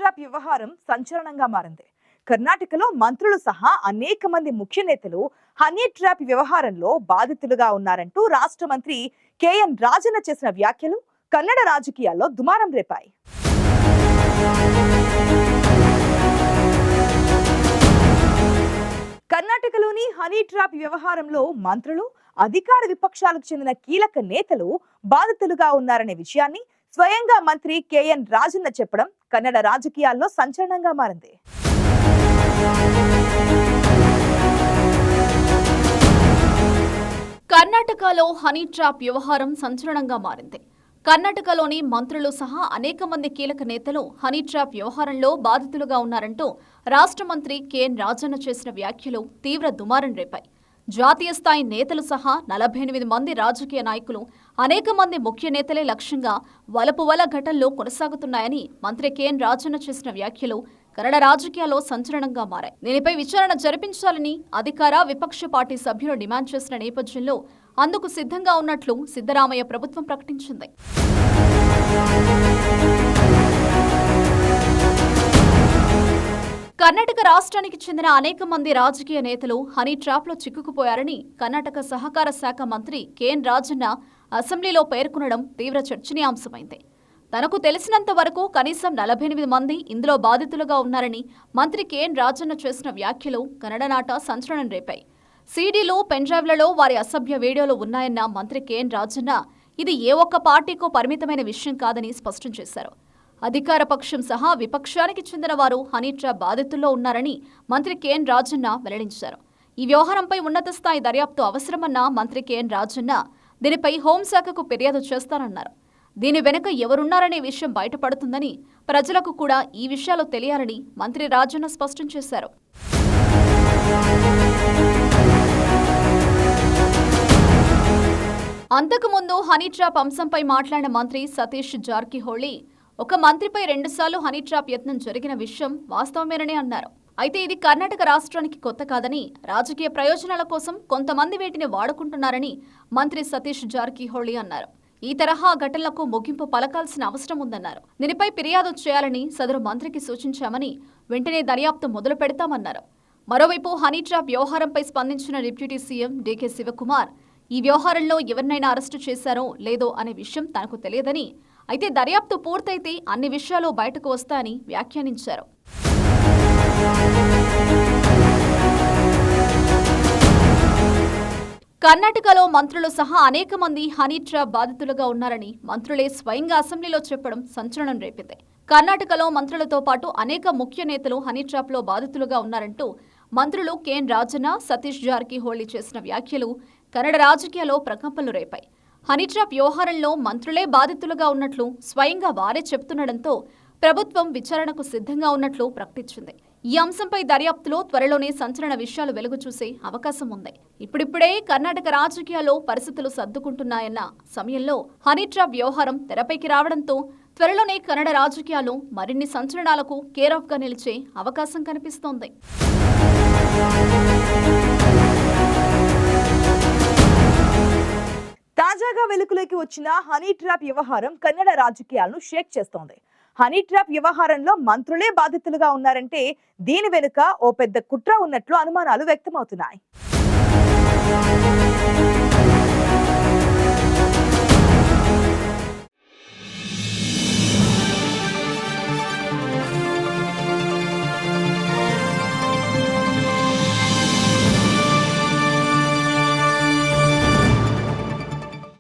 Trap వ్యవహారం సంచలనంగా మారింది. కర్ణాటకలో మంత్రులు సహా అనేక మంది ముఖ్య నేతలు హనీ ట్రాప్ వ్యవహారంలో బాధితులుగా ఉన్నారంటూ రాష్ట్ర మంత్రి కెఎన్ రాజన్న చేసిన వ్యాఖ్యలు కన్నడ రాజకీయాల్లో దుమారం రేపాయి. కర్ణాటకలోని హనీ ట్రాప్ వ్యవహారంలో మంత్రులు, అధికార విపక్షాలకు చెందిన కీలక నేతలు బాధితులుగా ఉన్నారనే విషయాన్ని స్వయంగా మంత్రి కెఎన్ రాజన్న చెప్పడం కన్నడ రాజకీయాల్లో సంచలనంగా మారింది. కర్ణాటకలో హనీ ట్రాప్ వ్యవహారం సంచలనంగా మారింది. కర్ణాటకలోని మంత్రులు సహా అనేక మంది కీలక నేతలు హనీ ట్రాప్ వ్యవహారంలో బాధితులుగా ఉన్నారంటూ రాష్ట్ర మంత్రి కెఎన్ రాజన్న చేసిన వ్యాఖ్యలు తీవ్ర దుమారం రేపాయి. జాతీయ స్థాయి నేతలు సహా 48 మంది రాజకీయ నాయకులు, అనేక మంది ముఖ్య నేతలే లక్ష్యంగా వలపువల ఘటనలు కొనసాగుతున్నాయని మంత్రి కెఎన్ రాజన్న చేసిన వ్యాఖ్యలు కన్నడ రాజకీయాల్లో సంచలనంగా మారాయి. దీనిపై విచారణ జరిపించాలని అధికార విపక్ష పార్టీ సభ్యులు డిమాండ్ చేసిన నేపథ్యంలో అందుకు సిద్ధంగా ఉన్నట్లు సిద్ధరామయ్య ప్రభుత్వం ప్రకటించింది. కర్ణాటక రాష్ట్రానికి చెందిన అనేక మంది రాజకీయ నేతలు హనీ ట్రాప్లో చిక్కుకుపోయారని కర్ణాటక సహకార శాఖ మంత్రి కెఎన్ రాజన్న అసెంబ్లీలో పేర్కొనడం తీవ్ర చర్చనీయాంశమైంది. తనకు తెలిసినంత వరకు కనీసం 48 మంది ఇందులో బాధితులుగా ఉన్నారని మంత్రి కెఎన్ రాజన్న చేసిన వ్యాఖ్యలు కన్నడ నాట సంచలనం రేపాయి. సీడీలు, పెన్డ్రైవ్లలో వారి అసభ్య వీడియోలు ఉన్నాయన్న మంత్రి కెఎన్ రాజన్న ఇది ఏ ఒక్క పార్టీకో పరిమితమైన విషయం కాదని స్పష్టం చేశారు. అధికార పక్షం సహా విపక్షానికి చెందిన వారు హనీ ట్రాప్ బాధితుల్లో ఉన్నారని మంత్రి కెఎన్ రాజన్న వెల్లడించారు. ఈ వ్యవహారంపై ఉన్నత స్థాయి దర్యాప్తు అవసరమన్న మంత్రి కెఎన్ రాజన్న దీనిపై హోంశాఖకు ఫిర్యాదు చేస్తారన్నారు. దీని వెనుక ఎవరున్నారనే విషయం బయటపడుతుందని, ప్రజలకు కూడా ఈ విషయాలు తెలియాలని మంత్రి రాజన్న స్పష్టం చేశారు. అంతకుముందు హనీ ట్రాప్ అంశంపై మాట్లాడిన మంత్రి సతీష్ జార్కిహోళీ ఒక మంత్రిపై 2 సార్లు హనీ ట్రాప్ యత్నం జరిగిన విషయం వాస్తవమేనని అన్నారు. అయితే ఇది కర్ణాటక రాష్ట్రానికి కొత్త కాదని, రాజకీయ ప్రయోజనాల కోసం కొంతమంది వీటిని వాడుకుంటున్నారని మంత్రి సతీష్ జార్కిహోళీ అన్నారు. ఈ తరహా ఘటనలకు ముగింపు పలకాల్సిన అవసరం ఉందన్నారు. దీనిపై ఫిర్యాదు చేయాలని సదరు మంత్రికి సూచించామని, వెంటనే దర్యాప్తు మొదలు పెడతామన్నారు. మరోవైపు హనీ ట్రాప్ వ్యవహారంపై స్పందించిన డిప్యూటీ సీఎం డీకే శివకుమార్ ఈ వ్యవహారంలో ఎవరినైనా అరెస్టు చేశారో లేదో అనే విషయం తనకు తెలియదని, అయితే దర్యాప్తు పూర్తయితే అన్ని విషయాలు బయటకు వస్తాయని వ్యాఖ్యానించారు. కర్ణాటకలో మంత్రులు సహా అనేక మంది హనీ ట్రాప్ బాధితులుగా ఉన్నారని మంత్రులే స్వయంగా అసెంబ్లీలో చెప్పడం సంచలనం రేపింది. కర్ణాటకలో మంత్రులతో పాటు అనేక ముఖ్య నేతలు హనీ ట్రాప్లో బాధితులుగా ఉన్నారంటూ మంత్రులు కెఎన్ రాజన్న, సతీష్ జార్కిహోళీ చేసిన వ్యాఖ్యలు కన్నడ రాజకీయాల్లో ప్రకంపనలు రేపాయి. హనీ ట్రాప్ వ్యవహారంలో మంత్రులే బాధితులుగా ఉన్నట్లు స్వయంగా వారే చెబుతుండటంతో ప్రభుత్వం విచారణకు సిద్ధంగా ఉన్నట్లు ప్రకటించింది. ఈ అంశంపై దర్యాప్తులో త్వరలోనే సంచలన విషయాలు వెలుగు చూసే అవకాశం ఉంది. ఇప్పుడిప్పుడే కర్ణాటక రాజకీయాల్లో పరిస్థితులు సర్దుకుంటున్నాయన్న సమయంలో హనీ ట్రాప్ వ్యవహారం తెరపైకి రావడంతో త్వరలోనే కన్నడ రాజకీయాలు మరిన్ని సంచలనాలకు కేరాఫ్ గా నిలిచే అవకాశం కనిపిస్తోంది. తాజాగా వెలుగులోకి వచ్చిన హనీ ట్రాప్ వ్యవహారం కన్నడ రాజకీయాలను షేక్ చేస్తోంది. హనీ ట్రాప్ వ్యవహారంలో మంత్రులే బాధితులుగా ఉన్నారంటే దీని వెనుక ఓ పెద్ద కుట్ర ఉన్నట్లు అనుమానాలు వ్యక్తమవుతున్నాయి.